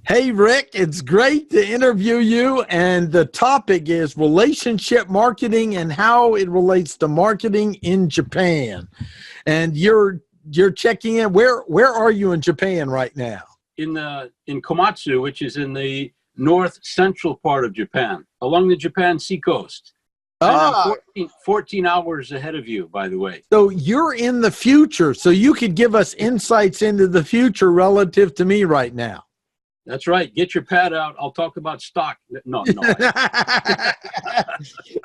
Hey, Rick, it's great to interview you. And the topic is relationship marketing and how it relates to marketing in Japan. And you're checking in. Where are you in Japan right now? In Komatsu, which is in the north central part of Japan, along the Japan seacoast. And I'm Ah, 14 hours ahead of you, by the way. so you're in the future. So you could give us insights into the future relative to me right now. That's right. Get your pad out. I'll talk about stock. No, no.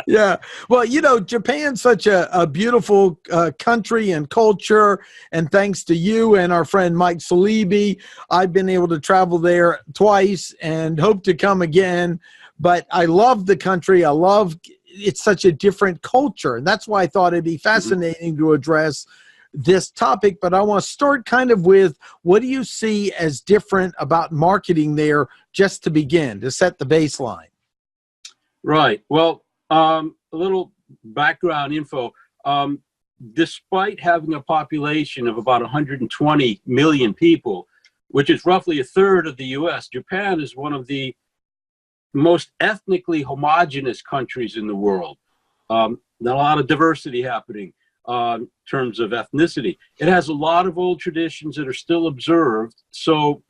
Yeah. Well, Japan's such a beautiful country and culture. And thanks to you and our friend Mike Salibi, I've been able to travel there twice and hope to come again. But I love the country. It's such a different culture. And that's why I thought it'd be fascinating to address this topic. But I want to start kind of with, what do you see as different about marketing there, just to begin, to set the baseline? Right. Well, a little background info. Despite having a population of about 120 million people, which is roughly a third of the U.S., Japan is one of the most ethnically homogenous countries in the world. Not a lot of diversity happening in terms of ethnicity. It has a lot of old traditions that are still observed. So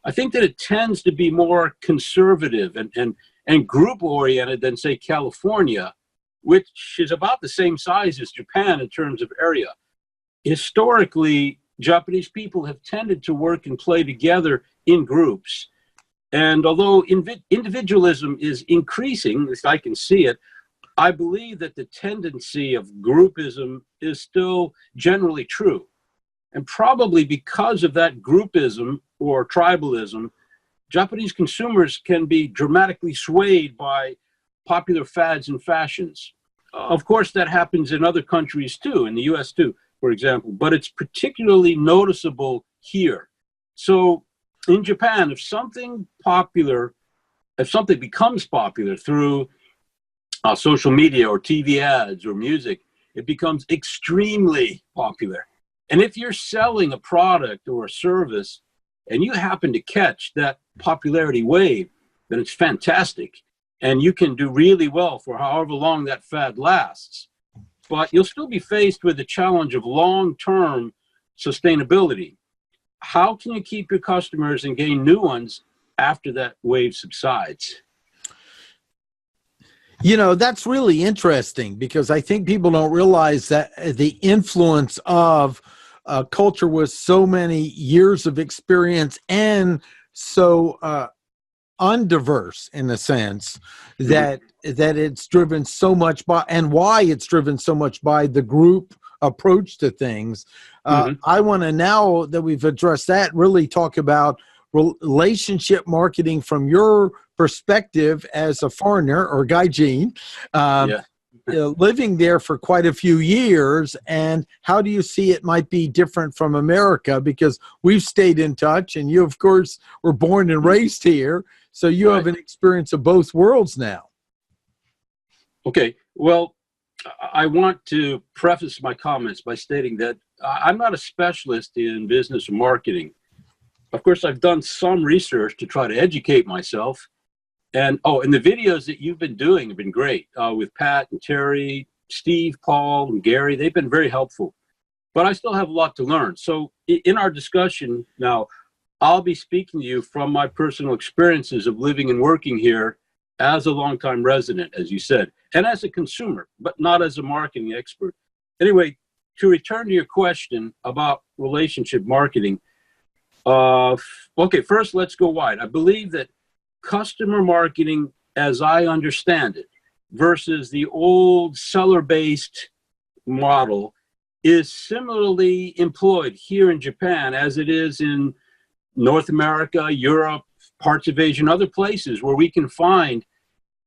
I think that it tends to be more conservative and group-oriented than, say, California, which is about the same size as Japan in terms of area. Historically, Japanese people have tended to work and play together in groups. And although individualism is increasing, as I can see it, I believe that the tendency of groupism is still generally true. And probably because of that groupism or tribalism, Japanese consumers can be dramatically swayed by popular fads and fashions. Of course, that happens in other countries too, in the US too, for example, but it's particularly noticeable here. So in Japan, if something becomes popular through social media or TV ads or music, it becomes extremely popular. And if you're selling a product or a service and you happen to catch that popularity wave, then it's fantastic. And you can do really well for however long that fad lasts. But you'll still be faced with the challenge of long-term sustainability. How can you keep your customers and gain new ones after that wave subsides? That's really interesting, because I think people don't realize that the influence of culture with so many years of experience and so undiverse, in a sense, that it's driven so much by, and why it's driven so much by, the group approach to things. I want to, now that we've addressed that, really talk about relationship marketing from your perspective as a foreigner, or gaijin, living there for quite a few years. And how do you see it might be different from America? Because we've stayed in touch, and you, of course, were born and raised here. So you have an experience of both worlds now. Okay. Well, I want to preface my comments by stating that I'm not a specialist in business or marketing. Of course, I've done some research to try to educate myself. And the videos that you've been doing have been great, with Pat and Terry, Steve, Paul, and Gary. They've been very helpful. But I still have a lot to learn. So in our discussion now, I'll be speaking to you from my personal experiences of living and working here as a longtime resident, as you said, and as a consumer, but not as a marketing expert. Anyway, to return to your question about relationship marketing, first let's go wide. I believe that customer marketing, as I understand it, versus the old seller-based model, is similarly employed here in Japan as it is in North America, Europe, parts of Asia, and other places where we can find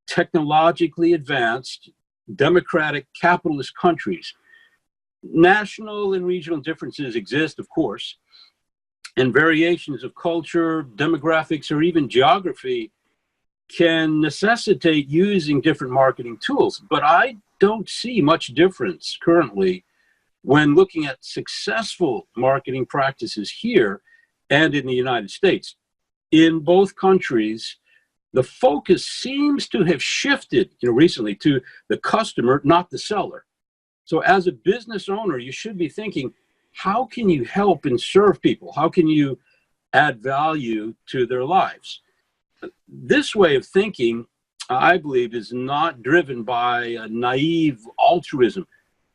technologically advanced, democratic, capitalist countries. National and regional differences exist, of course, and variations of culture, demographics, or even geography can necessitate using different marketing tools. But I don't see much difference currently when looking at successful marketing practices here and in the United States. in both countries, the focus seems to have shifted, recently to the customer, not the seller. So as a business owner, you should be thinking, how can you help and serve people? How can you add value to their lives? This way of thinking, I believe, is not driven by a naive altruism.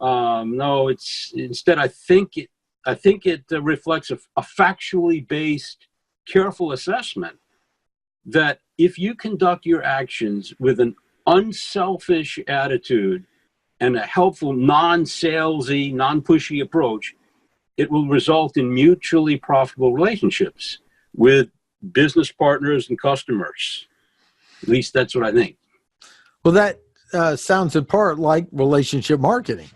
No, instead, I think it reflects a factually based, careful assessment that if you conduct your actions with an unselfish attitude and a helpful, non-salesy, non-pushy approach, it will result in mutually profitable relationships with business partners and customers. At least that's what I think. Well, that sounds in part like relationship marketing.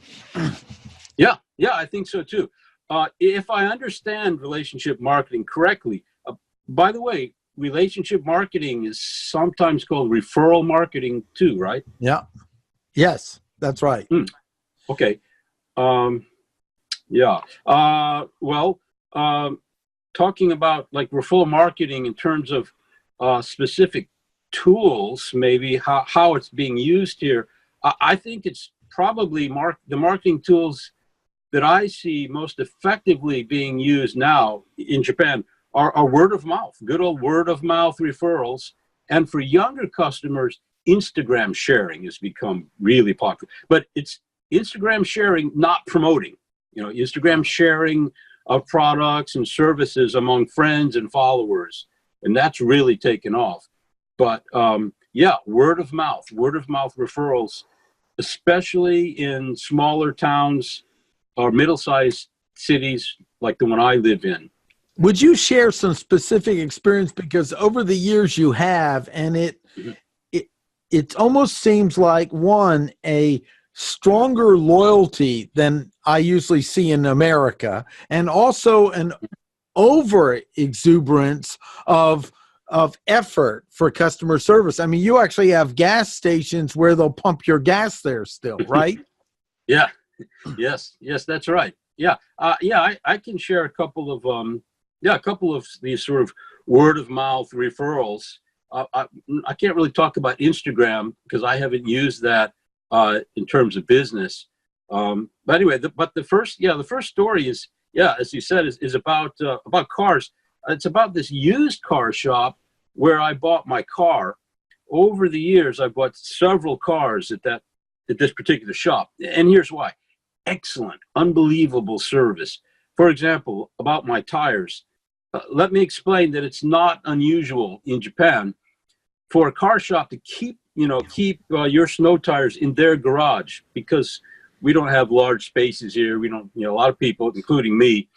Yeah, I think so too. If I understand relationship marketing correctly, by the way, relationship marketing is sometimes called referral marketing too, right? Yeah. Yes, that's right. Okay. Yeah. Talking about like referral marketing in terms of specific tools, maybe how it's being used here, I think it's probably the marketing tools that I see most effectively being used now in Japan are word of mouth, good old word of mouth referrals. And for younger customers, Instagram sharing has become really popular. But it's Instagram sharing, not promoting. Instagram sharing of products and services among friends and followers. And that's really taken off. But word of mouth referrals, especially in smaller towns or middle-sized cities like the one I live in. Would you share some specific experience? Because over the years you have, and it almost seems like a stronger loyalty than I usually see in America, and also an over exuberance of effort for customer service. I mean, you actually have gas stations where they'll pump your gas there still, right? Yeah. Yes, that's right. Yeah. I can share a couple of these sort of word of mouth referrals. I can't really talk about Instagram because I haven't used that in terms of business. But anyway, the first story is, as you said, is about cars. It's about this used car shop where I bought my car. Over the years, I bought several cars at this particular shop, and here's why. Excellent, unbelievable service. For example, about my tires, let me explain that it's not unusual in Japan for a car shop to keep your snow tires in their garage, because we don't have large spaces here. We don't, a lot of people, including me,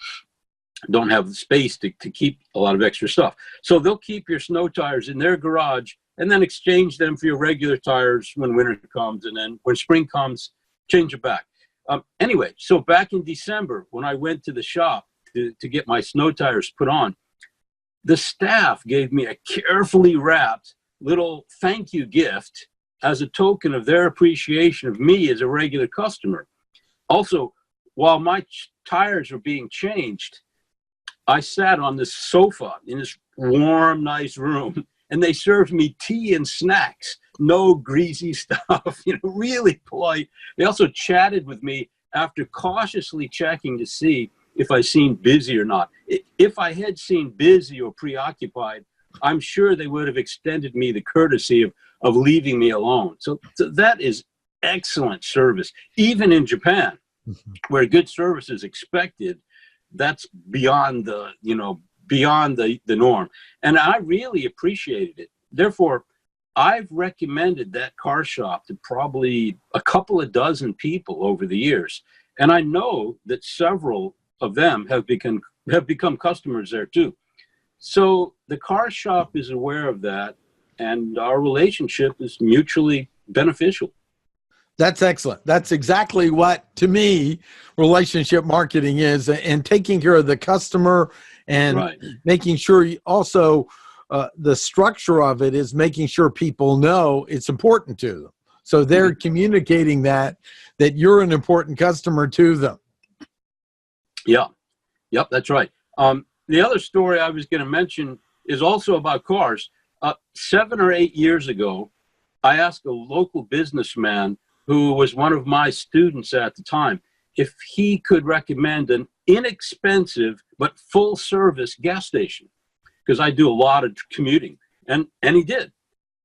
don't have the space to keep a lot of extra stuff. So they'll keep your snow tires in their garage and then exchange them for your regular tires when winter comes, and then when spring comes, change it back. Anyway, so back in December, when I went to the shop to get my snow tires put on, the staff gave me a carefully wrapped little thank you gift as a token of their appreciation of me as a regular customer. Also, while my tires were being changed, I sat on this sofa in this warm, nice room, and they served me tea and snacks. No greasy stuff, really polite. They also chatted with me after cautiously checking to see if I seemed busy or not. If I had seemed busy or preoccupied, I'm sure they would have extended me the courtesy of leaving me alone. So that is excellent service. Even in Japan, where good service is expected, that's beyond the norm. And I really appreciated it. Therefore, I've recommended that car shop to probably a couple of dozen people over the years. And I know that several of them have become customers there too. So the car shop is aware of that, and our relationship is mutually beneficial. That's excellent. That's exactly what, to me, relationship marketing is, and taking care of the customer and making sure also the structure of it is making sure people know it's important to them. So they're communicating that you're an important customer to them. Yeah. Yep, that's right. The other story I was going to mention is also about cars. 7 or 8 years ago, I asked a local businessman who was one of my students at the time if he could recommend an inexpensive but full service gas station, because I do a lot of commuting, and he did.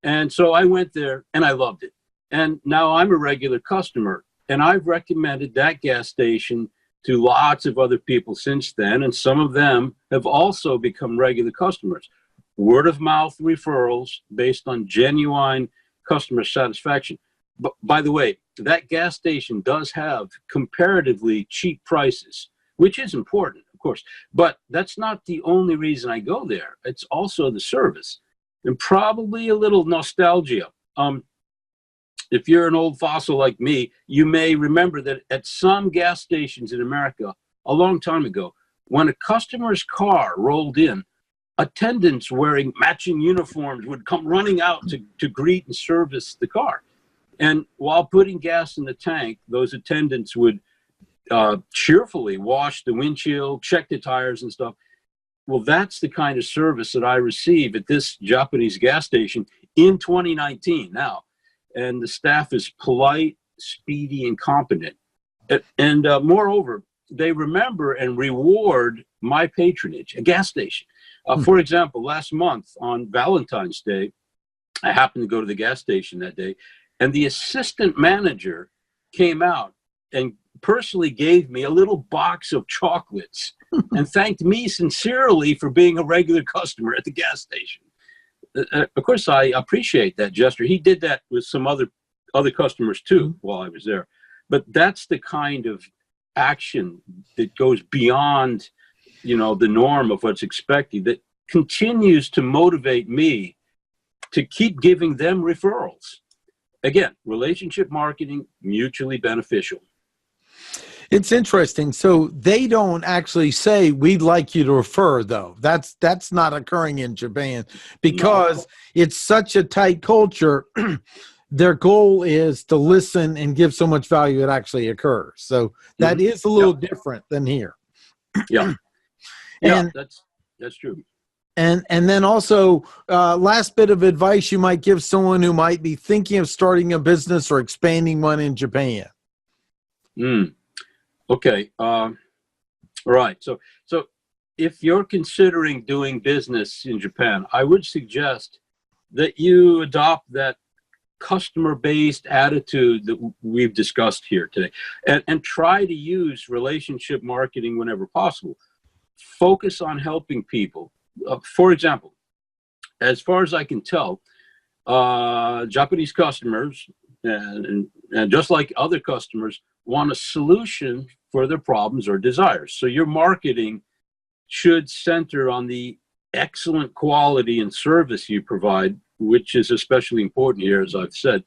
And so I went there and I loved it. And now I'm a regular customer, and I've recommended that gas station to lots of other people since then, and some of them have also become regular customers. Word of mouth referrals based on genuine customer satisfaction. But by the way, that gas station does have comparatively cheap prices, which is important, of course. But that's not the only reason I go there. It's also the service and probably a little nostalgia. If you're an old fossil like me, you may remember that at some gas stations in America a long time ago, when a customer's car rolled in, attendants wearing matching uniforms would come running out to greet and service the car. And while putting gas in the tank, those attendants would cheerfully wash the windshield, check the tires and stuff. Well, that's the kind of service that I receive at this Japanese gas station in 2019 now. And the staff is polite, speedy, and competent. And moreover, they remember and reward my patronage, a gas station. For example, last month on Valentine's Day, I happened to go to the gas station that day, and the assistant manager came out and personally gave me a little box of chocolates and thanked me sincerely for being a regular customer at the gas station. Of course, I appreciate that gesture. He did that with some other customers too while I was there. But that's the kind of action that goes beyond, the norm of what's expected, that continues to motivate me to keep giving them referrals. Again, relationship marketing, mutually beneficial. It's interesting. So they don't actually say, we'd like you to refer, though. That's not occurring in Japan because it's such a tight culture. Their goal is to listen and give so much value it actually occurs. So that is a little different than here. Yeah. And that's true. And then also, last bit of advice you might give someone who might be thinking of starting a business or expanding one in Japan. Okay. Right. So if you're considering doing business in Japan, I would suggest that you adopt that customer-based attitude that we've discussed here today, and try to use relationship marketing whenever possible. Focus on helping people. For example, as far as I can tell, Japanese customers, and just like other customers, want a solution for their problems or desires. So your marketing should center on the excellent quality and service you provide, which is especially important here, as I've said.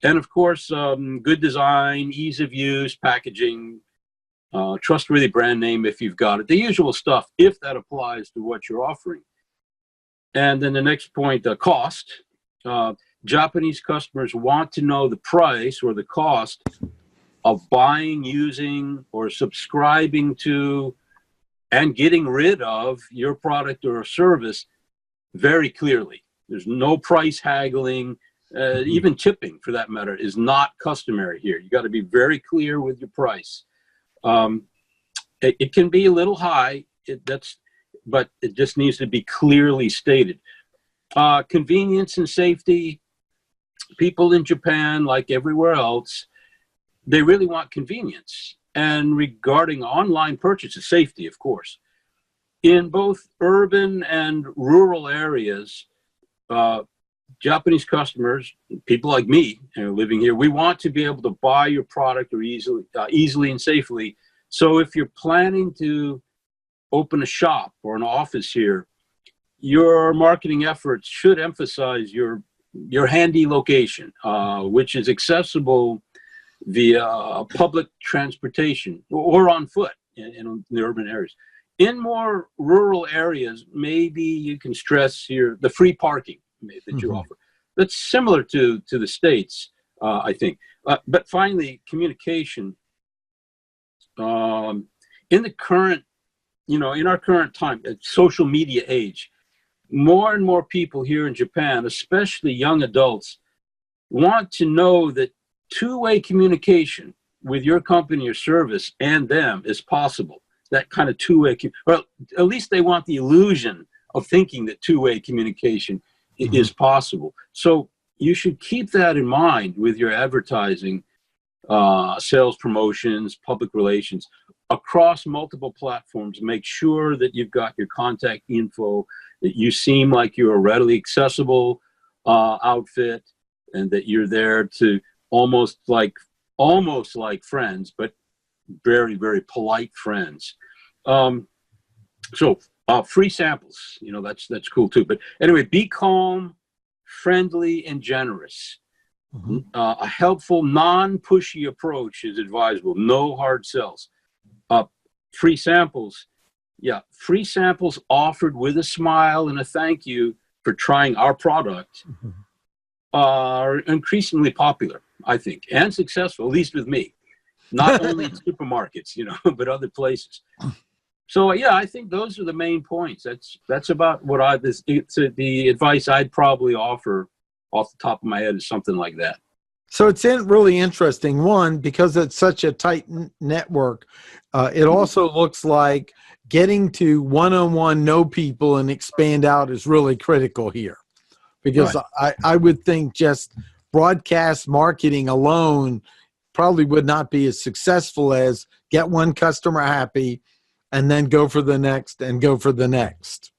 And of course, good design, ease of use, packaging, trustworthy brand name if you've got it, the usual stuff, if that applies to what you're offering. And then the next point, cost. Japanese customers want to know the price or the cost of buying, using, or subscribing to, and getting rid of your product or service very clearly. There's no price haggling. Even tipping, for that matter, is not customary here. You got to be very clear with your price. It can be a little high, but it just needs to be clearly stated. Convenience and safety. People in Japan, like everywhere else, they really want convenience. And regarding online purchases, safety, of course. In both urban and rural areas, Japanese customers, people like me living here, we want to be able to buy your product or easily and safely. So if you're planning to open a shop or an office here, your marketing efforts should emphasize your handy location, which is accessible via public transportation or on foot in the urban areas. In more rural areas, maybe you can stress the free parking that you offer. That's similar to the States, I think. But finally, communication. In the current, in our current time, social media age, more and more people here in Japan, especially young adults, want to know that two-way communication with your company or service and them is possible. That kind of two-way, well, at least they want the illusion of thinking that two-way communication is possible. So you should keep that in mind with your advertising, sales promotions, public relations across multiple platforms. Make sure that you've got your contact info, that you seem like you're a readily accessible outfit, and that you're there to almost like friends, but very, very polite friends. So free samples, that's cool too. But anyway, be calm, friendly, and generous. A helpful, non-pushy approach is advisable. No hard sells. Free samples. Yeah, free samples offered with a smile and a thank you for trying our product are increasingly popular, I think, and successful, at least with me. Not only in supermarkets, but other places. So yeah, I think those are the main points. That's about what the advice I'd probably offer off the top of my head is something like that. So it's really interesting. One, because it's such a tight network, it also looks like getting to one-on-one know people and expand out is really critical here. Because right. I would think just broadcast marketing alone probably would not be as successful as get one customer happy and then go for the next and go for the next.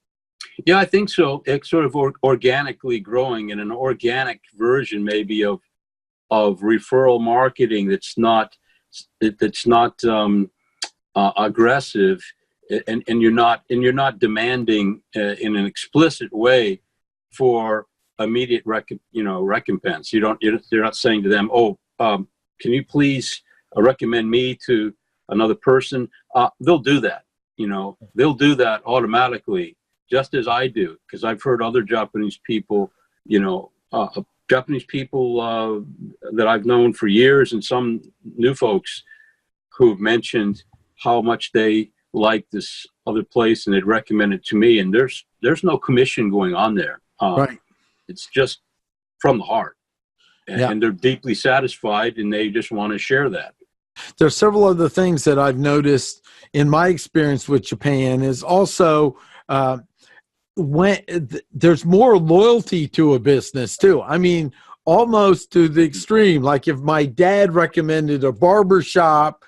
Yeah, I think so. It's sort of organically growing in an organic version maybe of referral marketing that's not aggressive, and you're not demanding in an explicit way for immediate recompense. You're not saying to them, can you please recommend me to another person? They'll do that. They'll do that automatically, just as I do, because I've heard other Japanese people, that I've known for years, and some new folks who've mentioned how much they like this other place and they'd recommend it to me. And there's no commission going on there. Right. It's just from the heart. And they're deeply satisfied, and they just want to share that. There's several other things that I've noticed in my experience with Japan is also when there's more loyalty to a business too. I mean, almost to the extreme. Like if my dad recommended a barber shop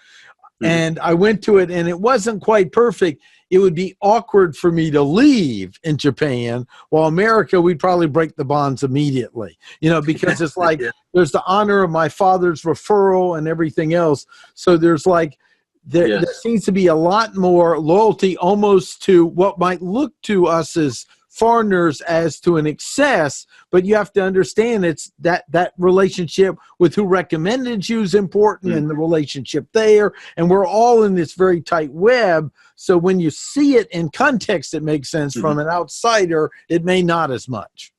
and I went to it and it wasn't quite perfect, it would be awkward for me to leave in Japan. While America, we'd probably break the bonds immediately, because it's like there's the honor of my father's referral and everything else. So there's like, there seems to be a lot more loyalty almost to what might look to us as foreigners as to an excess, but you have to understand it's that relationship with who recommended you is important and the relationship there. And we're all in this very tight web. So when you see it in context, it makes sense. From an outsider, it may not as much.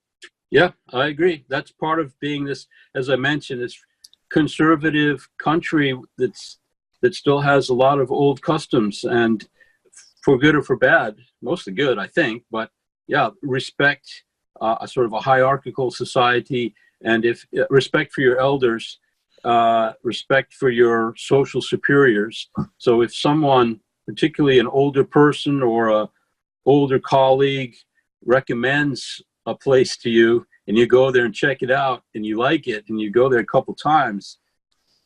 Yeah, I agree. That's part of being this, as I mentioned, this conservative country that still has a lot of old customs, and for good or for bad, mostly good, I think. But yeah, respect, a sort of a hierarchical society, and respect for your elders, respect for your social superiors. So if someone, particularly an older person or a older colleague, recommends a place to you, and you go there and check it out, and you like it, and you go there a couple times,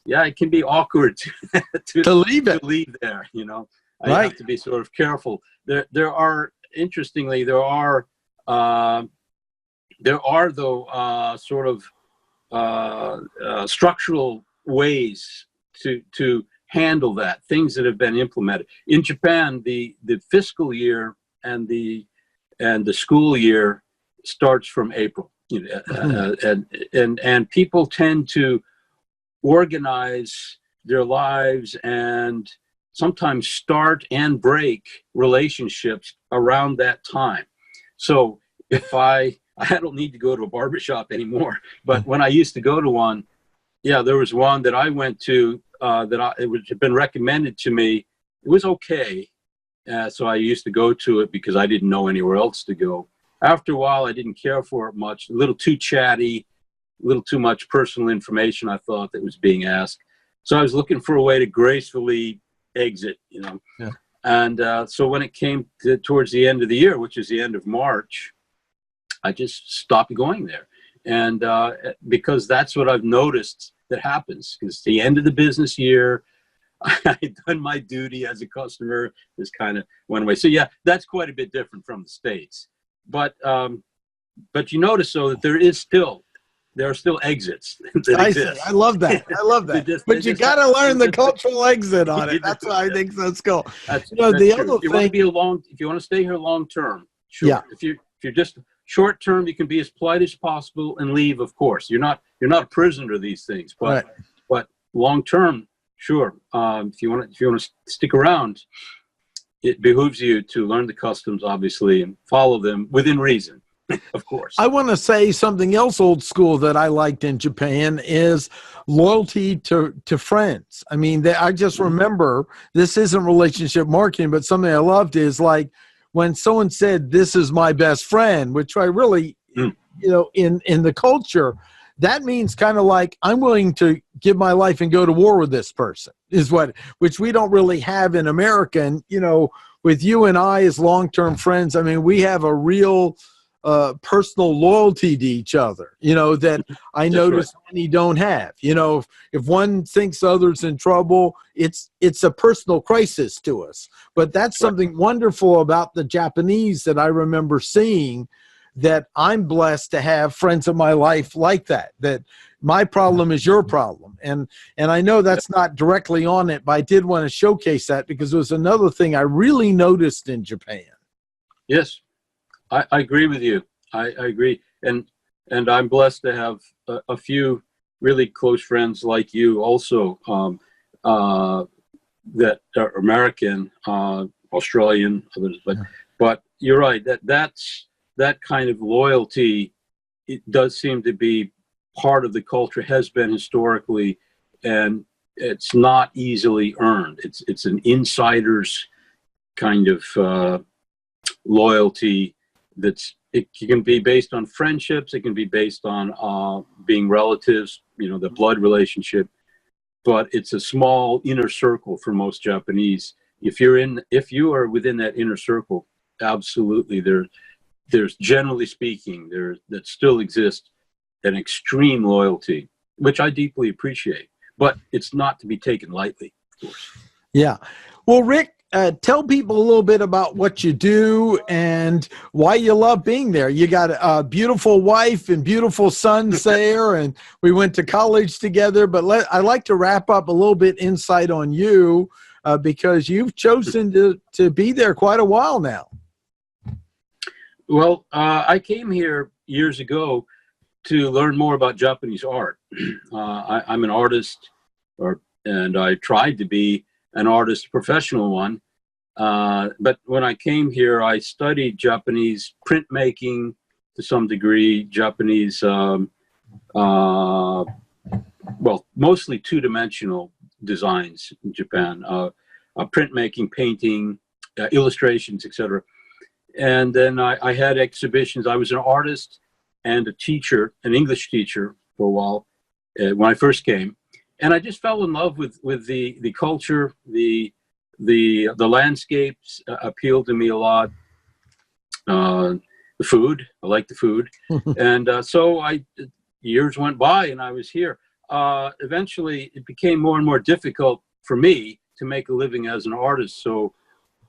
yeah, it can be awkward to leave there. I have to be sort of careful. There are sort of structural ways to handle that, things that have been implemented in Japan. The fiscal year and the school year starts from April, and people tend to organize their lives and sometimes start and break relationships around that time. So if I don't need to go to a barbershop anymore, but when I used to go to one, there was one that I went to it had been recommended to me. It was okay. So I used to go to it because I didn't know anywhere else to go. after a while, I didn't care for it much. A little too chatty, a little too much personal information, I thought, that was being asked. So I was looking for a way to gracefully exit, you know. Yeah. And so when it came towards the end of the year, which is the end of March, I just stopped going there. And because that's what I've noticed that happens, because the end of the business year, I had done my duty as a customer, this kind of went away. So yeah, that's quite a bit different from the States. But you notice, though, that there are still exits that exist. I love that. I love that. But you got to learn the cultural exit on it. That's why I think so. That's cool. That's the true. other If you thing, want to be if you want to stay here long term, sure. Yeah. If you're just short term, you can be as polite as possible and leave. Of course, you're not a prisoner of these things. But right. but long term, sure. If you want to stick around, it behooves you to learn the customs, obviously, and follow them within reason. Of course. I want to say something else old school that I liked in Japan is loyalty to friends. I mean, I just remember, this isn't relationship marketing, but something I loved is like when someone said, "This is my best friend," which I really, you know, in the culture, that means kind of like I'm willing to give my life and go to war with this person, which we don't really have in America. And, you know, with you and I as long-term friends, I mean, we have a real personal loyalty to each other, you know, that I notice many don't have. You know, if one thinks the other's in trouble, it's a personal crisis to us. But that's something wonderful about the Japanese that I remember seeing, that I'm blessed to have friends in my life like that, that my problem is your problem. And I know that's not directly on it, but I did want to showcase that because it was another thing I really noticed in Japan. Yes. I agree with you. I agree. And I'm blessed to have a few really close friends like you also, that are American, Australian, others, but you're right, that kind of loyalty, it does seem to be part of the culture, has been historically, and it's not easily earned. It's an insider's kind of loyalty. It can be based on friendships. It can be based on being relatives, you know, the blood relationship. But it's a small inner circle for most Japanese. If you are within that inner circle, absolutely, there's generally speaking, that still exists an extreme loyalty, which I deeply appreciate. But it's not to be taken lightly, of course. Yeah. Well, Rick, tell people a little bit about what you do and why you love being there. You got a beautiful wife and beautiful sons there, and we went to college together. But I'd like to wrap up a little bit insight on you because you've chosen to be there quite a while now. Well, I came here years ago to learn more about Japanese art. I'm an artist, and I tried to be an artist, professional one. But when I came here, I studied Japanese printmaking to some degree, Japanese, well, mostly two-dimensional designs in Japan, printmaking, painting, illustrations, etc. And then I had exhibitions. I was an artist and a teacher, an English teacher for a while when I first came. And I just fell in love with the culture, the landscapes appealed to me a lot. The food, I like the food. And so years went by and I was here. Eventually, it became more and more difficult for me to make a living as an artist. So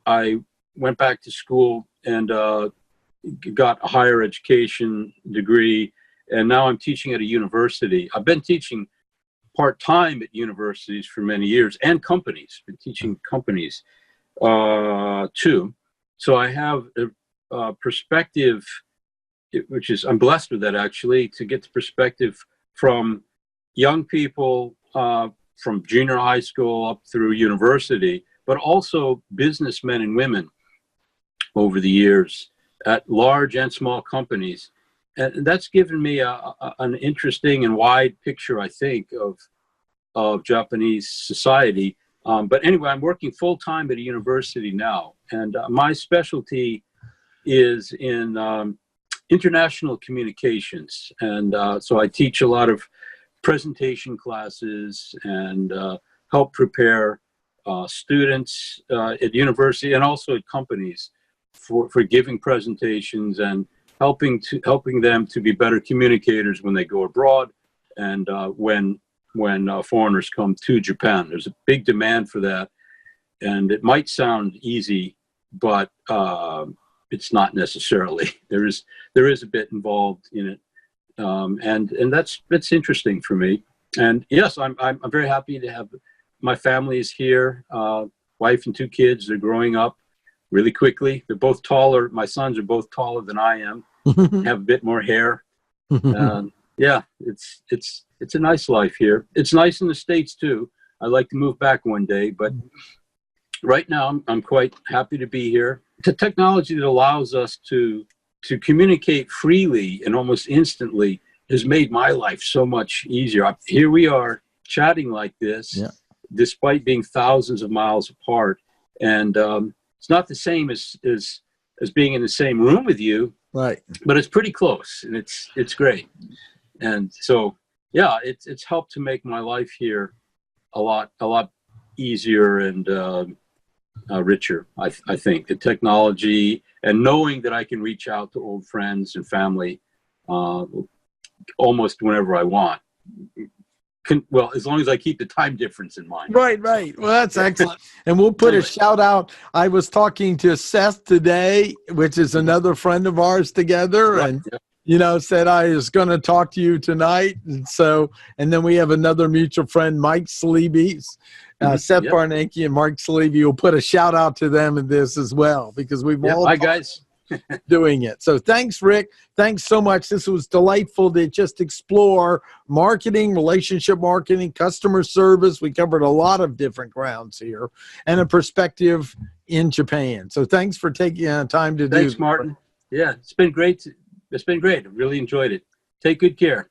I went back to school and got a higher education degree. And now I'm teaching at a university. I've been teaching part-time at universities for many years, and companies, been teaching companies too. So I have a perspective, which is, I'm blessed with that actually, to get the perspective from young people from junior high school up through university, but also businessmen and women over the years at large and small companies. And that's given me an interesting and wide picture, I think, of Japanese society. But anyway, I'm working full-time at a university now. And my specialty is in international communications. And so I teach a lot of presentation classes and help prepare students at university and also at companies for giving presentations and helping them to be better communicators when they go abroad and when foreigners come to Japan. There's a big demand for that, and it might sound easy, but it's not necessarily. There is a bit involved in it, and that's interesting for me. And yes, I'm very happy to have my family is here. Wife and 2 kids. They're growing up really quickly. They're both taller. My sons are both taller than I am. Have a bit more hair. Yeah, it's a nice life here. It's nice in the States too. I'd like to move back one day, but right now I'm quite happy to be here. The technology that allows us to communicate freely and almost instantly has made my life so much easier. Here we are chatting like this, despite being thousands of miles apart, and it's not the same as being in the same room with you, right? But it's pretty close, and it's great. And so, yeah, it's helped to make my life here a lot easier and richer. I think the technology and knowing that I can reach out to old friends and family almost whenever I want. Well, as long as I keep the time difference in mind. Right. Well, that's excellent. And we'll put a shout out. I was talking to Seth today, which is another friend of ours together. Right. And said I was going to talk to you tonight. And then we have another mutual friend, Mike Sleeby, Seth Barnanke and Mark Sleeby. Will put a shout out to them in this as well, because we've all hi guys doing it. So thanks, Rick. Thanks so much. This was delightful to just explore marketing, relationship marketing, customer service. We covered a lot of different grounds here and a perspective in Japan. So thanks for taking time to do. Thanks, Martin. Yeah, it's been great. It's been great. I really enjoyed it. Take good care.